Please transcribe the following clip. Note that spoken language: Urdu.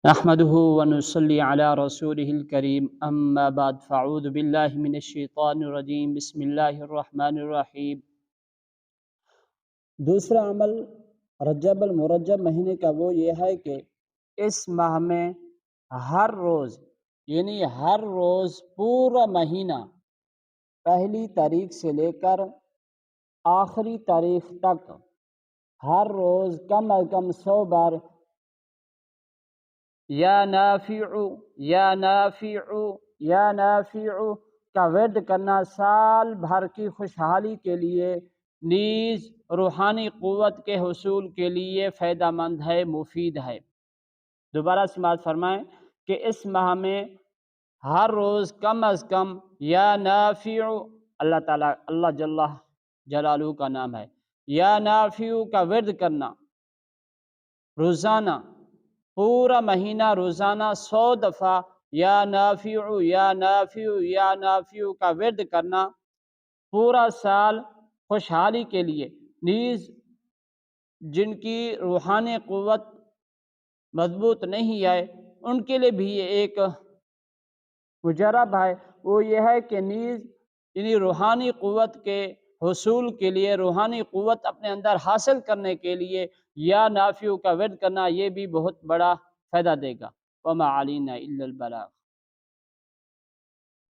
نحمده ونصلي على رسوله الكريم اما بعد فاعوذ باللہ من الشیطان الرجیم بسم اللہ الرحمن الرحیم۔ دوسرا عمل رجب المرجب مہینے کا وہ یہ ہے کہ اس ماہ میں ہر روز یعنی ہر روز پورا مہینہ پہلی تاریخ سے لے کر آخری تاریخ تک ہر روز کم از کم 100 بار یا نافع یا نافع یا نافع کا ورد کرنا سال بھر کی خوشحالی کے لیے نیز روحانی قوت کے حصول کے لیے فائدہ مند ہے، مفید ہے۔ دوبارہ سماعت فرمائیں کہ اس ماہ میں ہر روز کم از کم یا نافع، اللہ تعالیٰ اللہ جل جلالہ کا نام ہے، یا نافع کا ورد کرنا روزانہ، پورا مہینہ روزانہ 100 دفعہ یا نافع یا نافع یا نافع کا ورد کرنا پورا سال خوشحالی کے لیے نیز جن کی روحانی قوت مضبوط نہیں ہے ان کے لیے بھی یہ ایک مجرب ہے، وہ یہ ہے کہ نیز یعنی روحانی قوت کے حصول کے لیے، روحانی قوت اپنے اندر حاصل کرنے کے لیے یا نافع کا ورد کرنا یہ بھی بہت بڑا فائدہ دے گا۔ وما علینا الا البلاغ۔